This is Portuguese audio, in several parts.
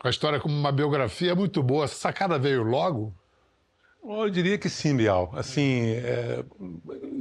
A história como uma biografia é muito boa. Essa sacada veio logo? Eu diria que sim, Bial. Assim,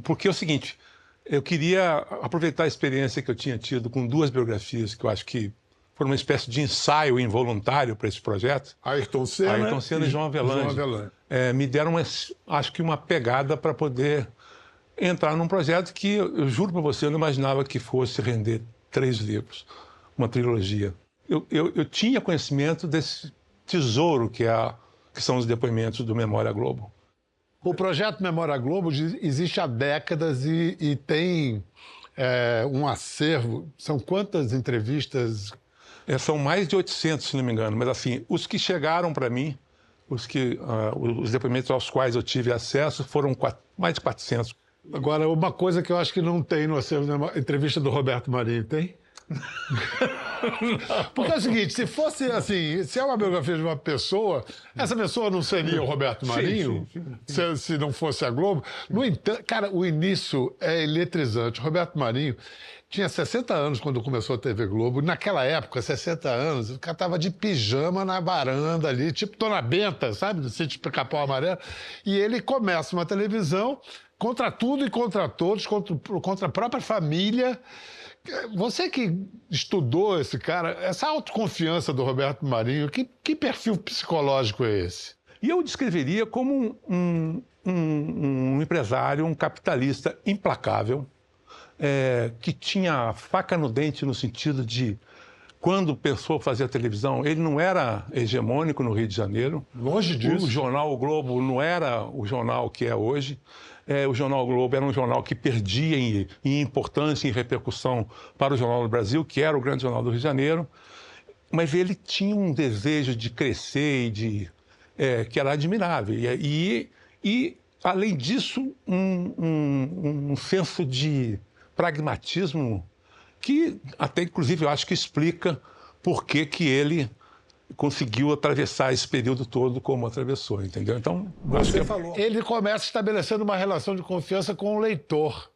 porque é o seguinte, eu queria aproveitar a experiência que eu tinha tido com duas biografias que eu acho que foram uma espécie de ensaio involuntário para esse projeto. Ayrton Senna, Ayrton Senna e João Avelange. Me deram, acho que, uma pegada para poder entrar num projeto que, eu juro para você, eu não imaginava que fosse render 3 livros, uma trilogia. Eu tinha conhecimento desse tesouro que são os depoimentos do Memória Globo. O projeto Memória Globo existe há décadas e tem um acervo. São quantas entrevistas? São mais de 800, se não me engano. Mas, assim, os que chegaram para mim, os depoimentos aos quais eu tive acesso, foram mais de 400. Agora, uma coisa que eu acho que não tem no acervo, entrevista do Roberto Marinho, tem? Porque é o seguinte, se fosse assim, se é uma biografia de uma pessoa, essa pessoa não seria o Roberto Marinho, sim. Se não fosse a Globo. No entanto, cara, o início é eletrizante. O Roberto Marinho tinha 60 anos quando começou a TV Globo. Naquela época, 60 anos, o cara tava de pijama na varanda ali, tipo Dona Benta, sabe? Do sítio Pica-Pau Amarelo. E ele começa uma televisão contra tudo e contra todos, contra a própria família. Você que estudou esse cara, essa autoconfiança do Roberto Marinho, que perfil psicológico é esse? E eu descreveria como um empresário, um capitalista implacável, que tinha a faca no dente no sentido de, quando pensou fazer a televisão, ele não era hegemônico no Rio de Janeiro. Longe disso. O jornal O Globo não era o jornal que é hoje. O Jornal o Globo era um jornal que perdia em importância, em repercussão para o Jornal do Brasil, que era o grande jornal do Rio de Janeiro, mas ele tinha um desejo de crescer que era admirável. E além disso, um senso de pragmatismo que até, inclusive, eu acho que explica por que ele conseguiu atravessar esse período todo como atravessou, entendeu? Então, você falou. Ele começa estabelecendo uma relação de confiança com o leitor,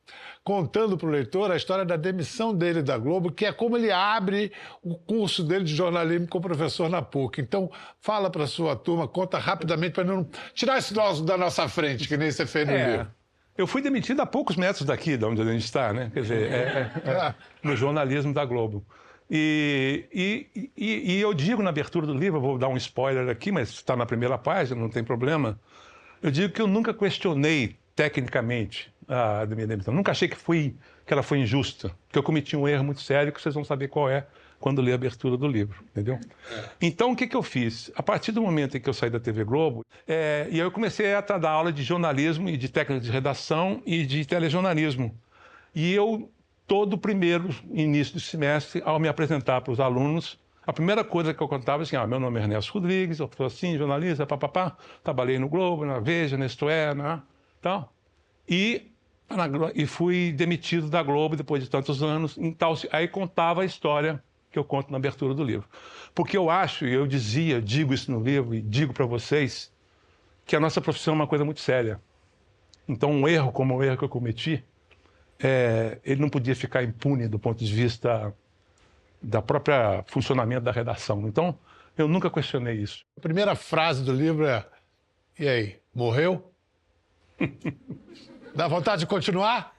contando para o leitor a história da demissão dele da Globo, que é como ele abre o curso dele de jornalismo com o professor na PUC. Então, fala para a sua turma, conta rapidamente, para não tirar esse nosso da nossa frente, que nem você fez no livro. Eu fui demitido a poucos metros daqui, de onde a gente está, né? Quer dizer, no jornalismo da Globo. E eu digo na abertura do livro, eu vou dar um spoiler aqui, mas está na primeira página, não tem problema. Eu digo que eu nunca questionei tecnicamente a minha demissão. Nunca achei que ela foi injusta, que eu cometi um erro muito sério, que vocês vão saber qual é quando ler a abertura do livro, entendeu? Então, o que eu fiz? A partir do momento em que eu saí da TV Globo, e aí eu comecei a dar aula de jornalismo e de técnica de redação e de telejornalismo. E eu, todo o primeiro início do semestre, ao me apresentar para os alunos, a primeira coisa que eu contava assim, meu nome é Ernesto Rodrigues, eu sou assim, jornalista, trabalhei no Globo, na Veja, na Isto É, tal. E fui demitido da Globo depois de tantos anos. Aí contava a história que eu conto na abertura do livro. Porque eu acho, e eu digo isso no livro e digo para vocês, que a nossa profissão é uma coisa muito séria. Então, um erro como o erro que eu cometi, ele não podia ficar impune do ponto de vista da própria funcionamento da redação. Então, eu nunca questionei isso. A primeira frase do livro é: e aí, morreu? Dá vontade de continuar?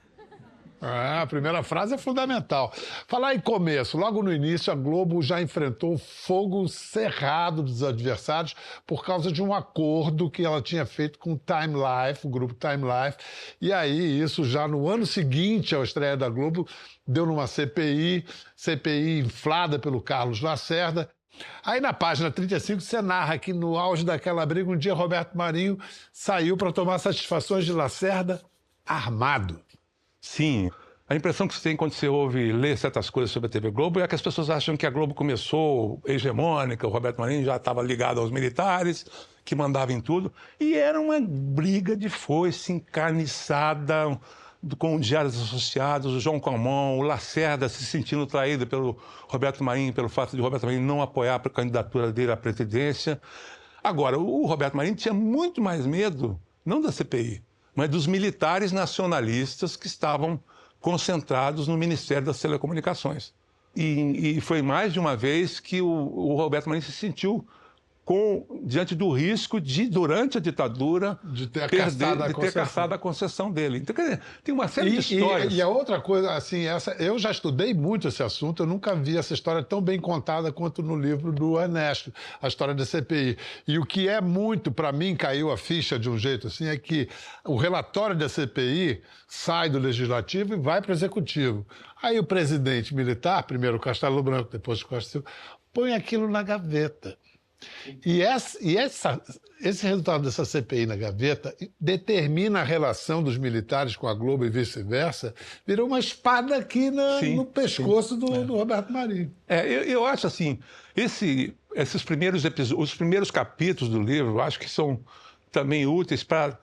A primeira frase é fundamental. Falar em começo, logo no início, a Globo já enfrentou fogo cerrado dos adversários por causa de um acordo que ela tinha feito com o Time Life, o grupo Time Life. E aí, isso já no ano seguinte à estreia da Globo, deu numa CPI inflada pelo Carlos Lacerda. Aí na página 35 você narra que no auge daquela briga, um dia Roberto Marinho saiu para tomar satisfações de Lacerda armado. Sim. A impressão que você tem quando você lê certas coisas sobre a TV Globo é que as pessoas acham que a Globo começou hegemônica, o Roberto Marinho já estava ligado aos militares, que mandava em tudo. E era uma briga de foice encarniçada, com diários associados, o João Comon, o Lacerda se sentindo traído pelo Roberto Marinho, pelo fato de o Roberto Marinho não apoiar a candidatura dele à presidência. Agora, o Roberto Marinho tinha muito mais medo, não da CPI, mas dos militares nacionalistas que estavam concentrados no Ministério das Telecomunicações. E foi mais de uma vez que o Roberto Marinho se sentiu diante do risco de, durante a ditadura, de ter caçado a concessão dele. Então, quer dizer, tem uma série de histórias. E a outra coisa, assim, eu já estudei muito esse assunto, eu nunca vi essa história tão bem contada quanto no livro do Ernesto, a história da CPI. E o que é muito, para mim, caiu a ficha de um jeito assim, é que o relatório da CPI sai do Legislativo e vai para o Executivo. Aí o presidente militar, primeiro o Castelo Branco, depois o Costa Silva, põe aquilo na gaveta. E esse resultado dessa CPI na gaveta determina a relação dos militares com a Globo e vice-versa, virou uma espada aqui no pescoço do Roberto Marinho. Eu acho assim, os primeiros capítulos do livro, eu acho que são também úteis para,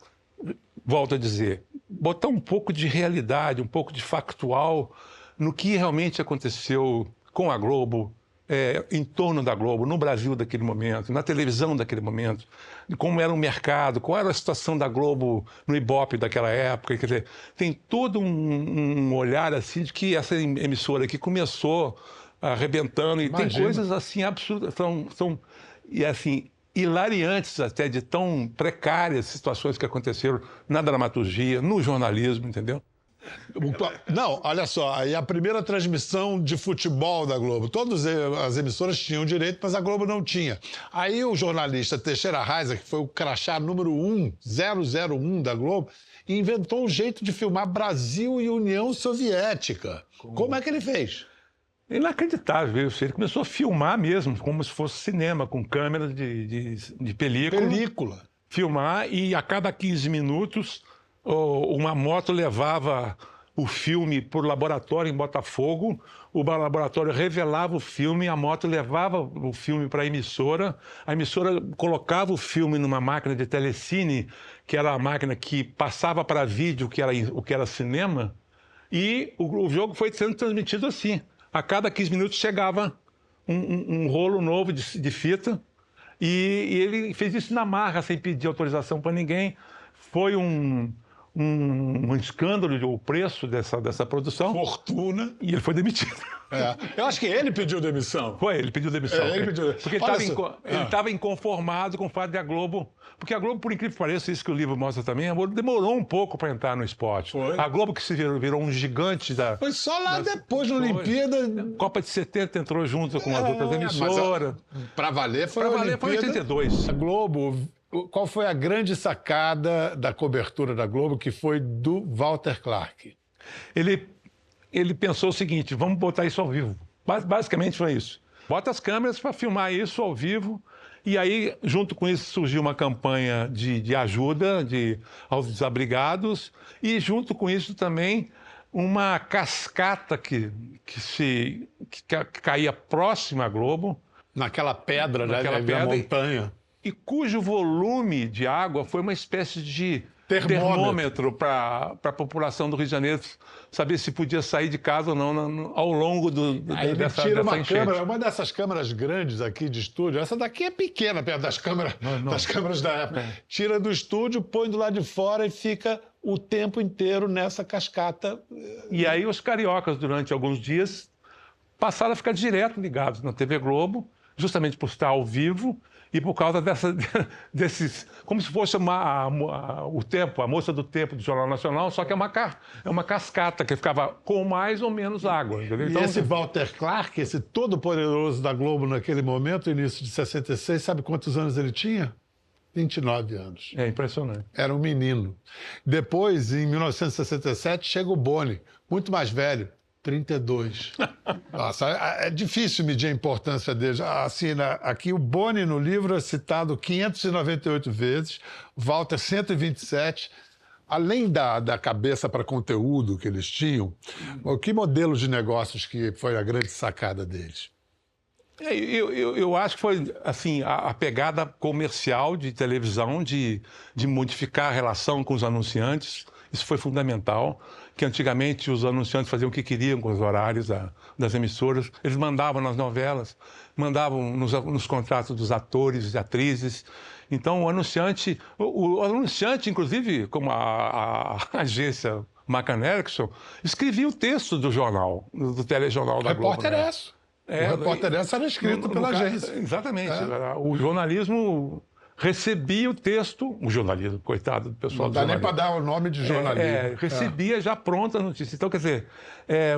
volto a dizer, botar um pouco de realidade, um pouco de factual no que realmente aconteceu com a Globo, em torno da Globo, no Brasil daquele momento, na televisão daquele momento, como era o mercado, qual era a situação da Globo no Ibope daquela época. Quer dizer, tem todo um olhar assim de que essa emissora aqui começou arrebentando, e tem coisas assim absurdas, são assim, hilariantes até, de tão precárias situações que aconteceram na dramaturgia, no jornalismo, entendeu? Não, olha só, aí a primeira transmissão de futebol da Globo, todas as emissoras tinham direito, mas a Globo não tinha. Aí o jornalista Teixeira Reiser, que foi o crachá número 001 da Globo, inventou um jeito de filmar Brasil e União Soviética. Como é que ele fez? Inacreditável isso. Ele começou a filmar mesmo, como se fosse cinema, com câmeras de película. Filmar, e a cada 15 minutos uma moto levava o filme para o laboratório em Botafogo, o laboratório revelava o filme, a moto levava o filme para a emissora colocava o filme numa máquina de telecine, que era a máquina que passava para vídeo, o que era cinema, e o jogo foi sendo transmitido assim. A cada 15 minutos chegava um rolo novo de fita, e ele fez isso na marra, sem pedir autorização para ninguém. Foi um escândalo o preço dessa produção. Fortuna. E ele foi demitido. Eu acho que ele pediu demissão. Ele pediu demissão. Porque ele estava inconformado com o fato de a Globo... Porque a Globo, por incrível que pareça, isso que o livro mostra também, a Globo demorou um pouco para entrar no esporte. A Globo, que se virou um gigante da... Foi só lá depois, na Olimpíada... Copa de 70 entrou junto com as outras emissoras. Para valer foi foi 82. A Globo... Qual foi a grande sacada da cobertura da Globo, que foi do Walter Clark? Ele pensou o seguinte: vamos botar isso ao vivo. Basicamente foi isso. Bota as câmeras para filmar isso ao vivo. E aí, junto com isso, surgiu uma campanha de ajuda aos desabrigados. E junto com isso também uma cascata que caía próxima à Globo. Naquela pedra, da montanha. E cujo volume de água foi uma espécie de termômetro para a população do Rio de Janeiro saber se podia sair de casa ou não ao longo dessa enchente. Uma dessas câmeras grandes aqui de estúdio, essa daqui é pequena perto das câmeras da época. Tira do estúdio, põe do lado de fora e fica o tempo inteiro nessa cascata. E aí os cariocas, durante alguns dias, passaram a ficar direto ligados na TV Globo, justamente por estar ao vivo, e por causa desses... Como se fosse a moça do tempo do Jornal Nacional, só que é uma cascata que ficava com mais ou menos água. Entendeu? Então, esse Walter Clark, esse todo-poderoso da Globo naquele momento, início de 66, sabe quantos anos ele tinha? 29 anos. É impressionante. Era um menino. Depois, em 1967, chega o Boni, muito mais velho. 32. Nossa, é difícil medir a importância deles. Assim, aqui o Boni no livro é citado 598 vezes, Walter 127. Além da cabeça para conteúdo que eles tinham, que modelo de negócios que foi a grande sacada deles? Eu acho que foi assim, a pegada comercial de televisão, de modificar a relação com os anunciantes. Isso foi fundamental, que antigamente os anunciantes faziam o que queriam com os horários das emissoras. Eles mandavam nas novelas, mandavam nos contratos dos atores e atrizes. Então, o anunciante, inclusive, como a agência Macan Erickson, escrevia o texto do jornal, do telejornal da Globo. Repórter Esso. O Repórter Esso era escrito pela agência. Exatamente. O jornalismo recebia o texto, o jornalismo, coitado do pessoal Não do dá nem jornalismo. para dar o nome de jornalismo. Recebia já pronta a notícia. Então, quer dizer,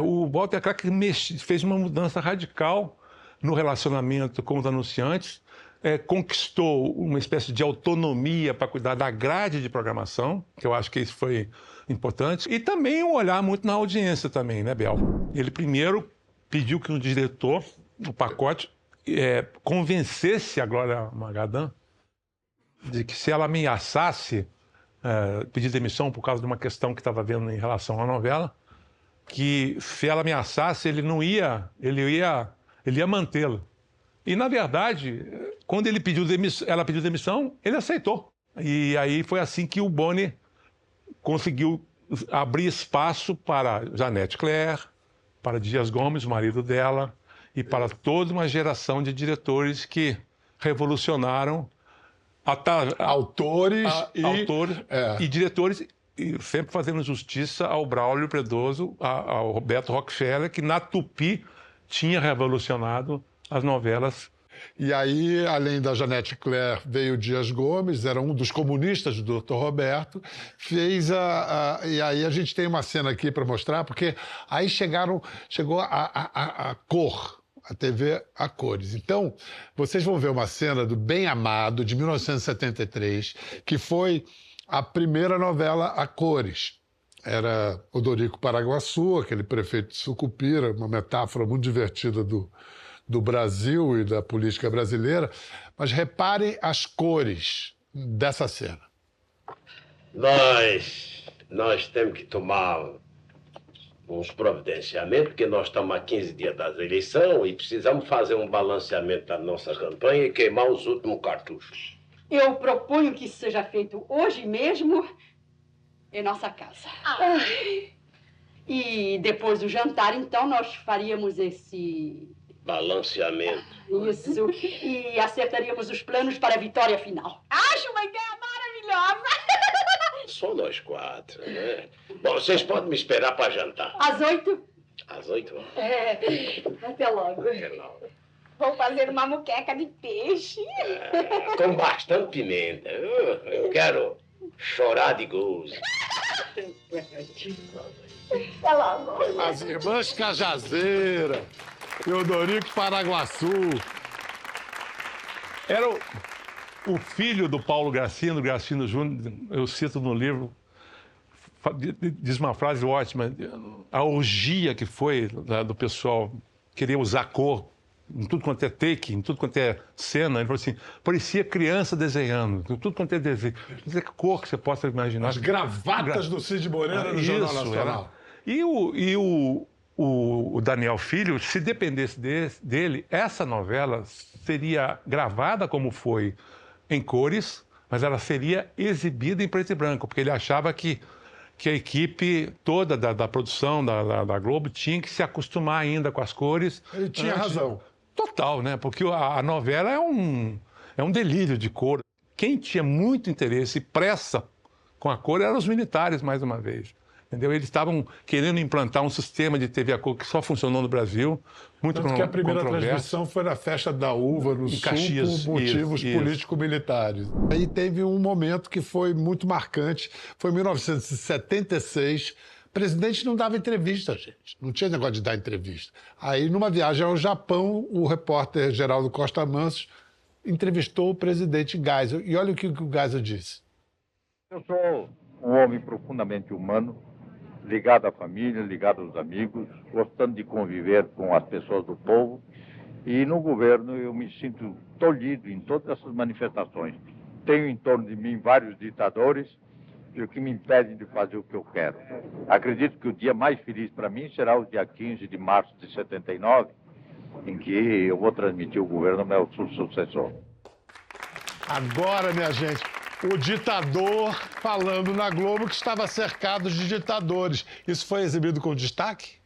o Walter Crack fez uma mudança radical no relacionamento com os anunciantes, conquistou uma espécie de autonomia para cuidar da grade de programação, que eu acho que isso foi importante, e também um olhar muito na audiência também, né, Bel? Ele primeiro pediu que o diretor, o pacote, convencesse a Glória Magalhães de que se ela ameaçasse pedir demissão por causa de uma questão que estava vendo em relação à novela, que se ela ameaçasse, ele ia mantê-la. E, na verdade, quando ela pediu demissão, ele aceitou. E aí foi assim que o Boni conseguiu abrir espaço para Janete Claire, para Dias Gomes, o marido dela, e para toda uma geração de diretores que revolucionaram autores e diretores, e sempre fazendo justiça ao Braulio Predoso, ao Roberto Rockefeller, que na Tupi tinha revolucionado as novelas. E aí, além da Janete Claire, veio o Dias Gomes, era um dos comunistas do Dr. Roberto, e aí a gente tem uma cena aqui para mostrar, porque aí chegou a cor, a TV a cores. Então, vocês vão ver uma cena do Bem Amado, de 1973, que foi a primeira novela a cores. Era Odorico Paraguaçu, aquele prefeito de Sucupira, uma metáfora muito divertida do Brasil e da política brasileira. Mas reparem as cores dessa cena. Nós temos que tomar uns providenciamentos, porque nós estamos a 15 dias das eleições e precisamos fazer um balanceamento da nossa campanha e queimar os últimos cartuchos. Eu proponho que isso seja feito hoje mesmo em nossa casa. E depois do jantar, então, nós faríamos esse balanceamento. Isso. E acertaríamos os planos para a vitória final. Acho uma ideia maravilhosa. Só nós quatro, né? Bom, vocês podem me esperar para jantar. Às 8? Às 8? Até logo. Até logo. Vou fazer uma muqueca de peixe. Com bastante pimenta. Eu quero chorar de gozo. Até logo. As irmãs Cajazeira, Odorico Paraguaçu. Era o filho do Paulo Gracindo, Gracindo Júnior, eu cito no livro, diz uma frase ótima, a orgia que foi do pessoal querer usar cor em tudo quanto é take, em tudo quanto é cena. Ele falou assim, parecia criança desenhando, em tudo quanto é desenho. Que cor que você possa imaginar. As gravatas do Cid Moreira no Jornal Nacional. E o Daniel Filho, se dependesse dele, essa novela seria gravada como foi em cores, mas ela seria exibida em preto e branco, porque ele achava que a equipe toda da produção da Globo tinha que se acostumar ainda com as cores. Ele tinha razão. Total, né? Porque a novela é um delírio de cor. Quem tinha muito interesse e pressa com a cor eram os militares, mais uma vez. Entendeu? Eles estavam querendo implantar um sistema de TV a cor que só funcionou no Brasil, muito Tanto que a primeira transmissão foi na festa da uva, no Sul, Caxias, por motivos político-militares. Aí teve um momento que foi muito marcante, foi em 1976. O presidente não dava entrevista, gente. Não tinha negócio de dar entrevista. Aí, numa viagem ao Japão, o repórter Geraldo Costa Mansos entrevistou o presidente Geisel. E olha o que o Geisel disse. Eu sou um homem profundamente humano, ligado à família, ligado aos amigos, gostando de conviver com as pessoas do povo. E no governo eu me sinto tolhido em todas essas manifestações. Tenho em torno de mim vários ditadores e o que me impedem de fazer o que eu quero. Acredito que o dia mais feliz para mim será o dia 15 de março de 79, em que eu vou transmitir o governo ao meu sucessor. Agora, minha gente, o ditador falando na Globo que estava cercado de ditadores. Isso foi exibido com destaque?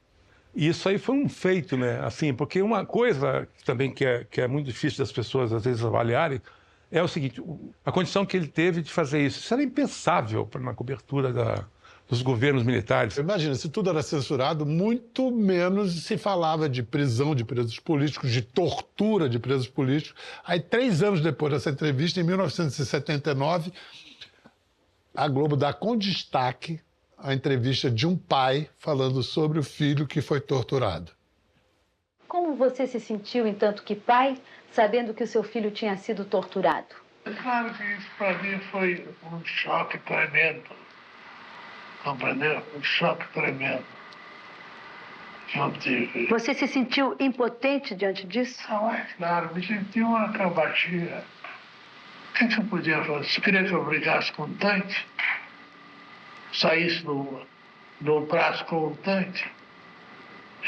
Isso aí foi um feito, né? Assim, porque uma coisa também que é muito difícil das pessoas às vezes avaliarem é o seguinte, a condição que ele teve de fazer isso era impensável na cobertura dos governos militares. Imagina, se tudo era censurado, muito menos se falava de prisão de presos políticos, de tortura de presos políticos. Aí, 3 anos depois dessa entrevista, em 1979, a Globo dá com destaque a entrevista de um pai falando sobre o filho que foi torturado. Como você se sentiu, entanto que pai, sabendo que o seu filho tinha sido torturado? É claro que isso para mim foi um choque tremendo. Compreendeu? Um choque tremendo que eu tive. Você se sentiu impotente diante disso? Não, é claro, me senti uma cabatia. O que eu podia fazer? Você queria que eu brigasse com um tanque? Saísse no braço com um tanque?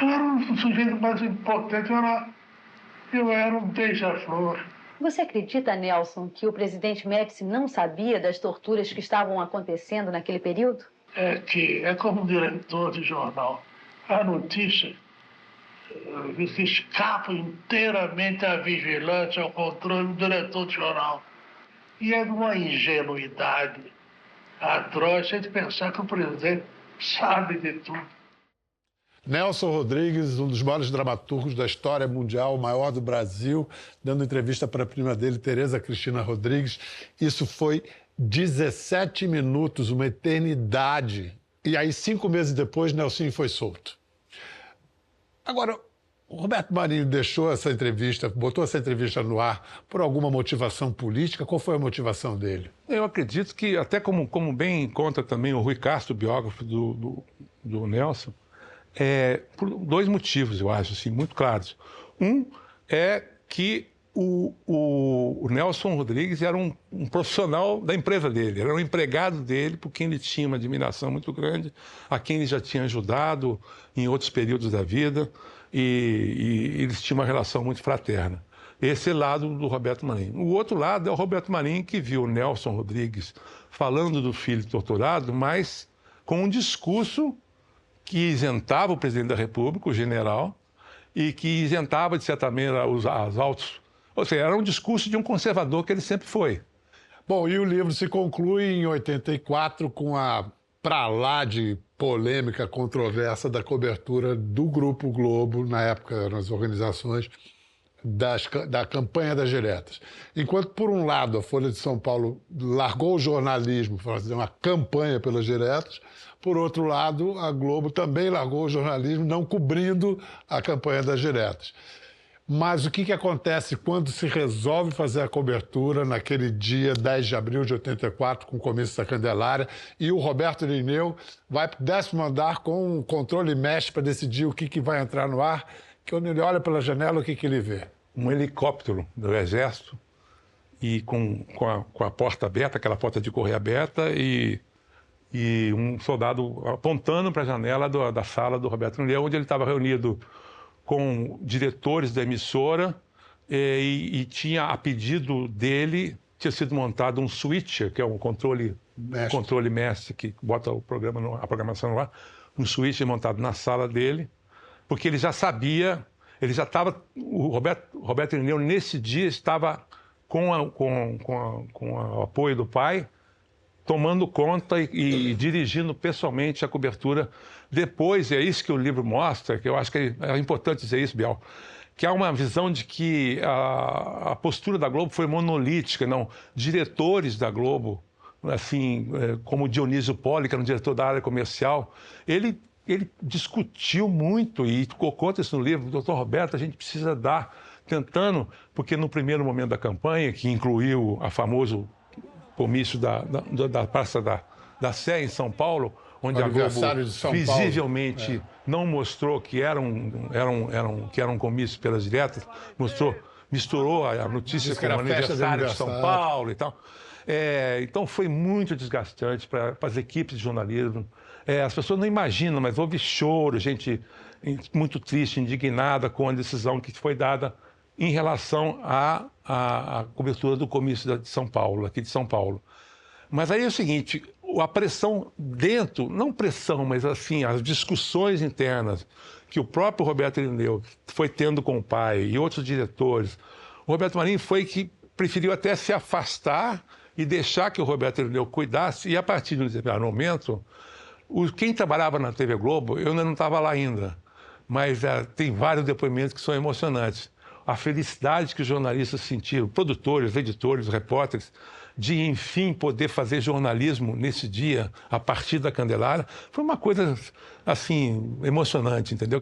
Eu era um sujeito mais impotente, eu era um beija-flor. Você acredita, Nelson, que o presidente Médici não sabia das torturas que estavam acontecendo naquele período? É como um diretor de jornal. A notícia escapa inteiramente à vigilância, ao controle do diretor de jornal. E é de uma ingenuidade atroz de pensar que o presidente sabe de tudo. Nelson Rodrigues, um dos maiores dramaturgos da história mundial, o maior do Brasil, dando entrevista para a prima dele, Tereza Cristina Rodrigues. Isso foi 17 minutos, uma eternidade. E aí, 5 meses depois, Nelson foi solto. Agora, o Roberto Marinho deixou essa entrevista, botou essa entrevista no ar por alguma motivação política? Qual foi a motivação dele? Eu acredito que, até como bem conta também o Rui Castro, biógrafo do Nelson, por 2 motivos, eu acho, assim, muito claros. Um é que o Nelson Rodrigues era um profissional da empresa dele, era um empregado dele, por quem ele tinha uma admiração muito grande, a quem ele já tinha ajudado em outros períodos da vida, e eles tinham uma relação muito fraterna. Esse é o lado do Roberto Marinho. O outro lado é o Roberto Marinho, que viu o Nelson Rodrigues falando do filho torturado, mas com um discurso que isentava o presidente da República, o general, e que isentava, de certa maneira, os altos. Ou seja, era um discurso de um conservador que ele sempre foi. Bom, e o livro se conclui em 84 com a pra lá de polêmica, controversa da cobertura do Grupo Globo, na época, nas organizações, da campanha das diretas. Enquanto, por um lado, a Folha de São Paulo largou o jornalismo para fazer uma campanha pelas diretas, por outro lado, a Globo também largou o jornalismo, não cobrindo a campanha das diretas. Mas o que acontece quando se resolve fazer a cobertura naquele dia 10 de abril de 84, com o começo da Candelária, e o Roberto Irineu vai para o 10º andar com um controle mesh para decidir o que vai entrar no ar, que quando ele olha pela janela, o que ele vê? Um helicóptero do Exército, e com a porta aberta, aquela porta de correio aberta, e um soldado apontando para a janela da sala do Roberto Irineu, onde ele estava reunido com diretores da emissora, e tinha, a pedido dele, tinha sido montado um switcher, que é um controle mestre que bota a programação no ar, um switcher montado na sala dele, porque ele já sabia, ele já estava, o Roberto Irineu nesse dia estava com o apoio do pai, tomando conta e dirigindo pessoalmente a cobertura. Depois, é isso que o livro mostra, que eu acho que é importante dizer isso, Bial, que há uma visão de que a postura da Globo foi monolítica, não. Diretores da Globo, assim, como Dionísio Poli, que era um diretor da área comercial, ele discutiu muito e conta isso no livro. Doutor Roberto, a gente precisa tentando, porque no primeiro momento da campanha, que incluiu a famoso comício da Praça da Sé, em São Paulo, onde a Globo visivelmente não mostrou que era um comício pelas diretas, misturou a notícia com o aniversário de São Paulo e tal. Então foi muito desgastante para as equipes de jornalismo. As pessoas não imaginam, mas houve choro, gente muito triste, indignada com a decisão que foi dada em relação à cobertura do comício de São Paulo, aqui de São Paulo. Mas aí é o seguinte, a pressão dentro, não pressão, mas assim, as discussões internas que o próprio Roberto Irineu foi tendo com o pai e outros diretores, o Roberto Marinho foi que preferiu até se afastar e deixar que o Roberto Irineu cuidasse, e a partir de um determinado momento, Quem trabalhava na TV Globo, eu ainda não estava lá ainda, mas tem vários depoimentos que são emocionantes. A felicidade que os jornalistas sentiram, produtores, editores, repórteres, de, enfim, poder fazer jornalismo nesse dia, a partir da Candelária, foi uma coisa, assim, emocionante, entendeu?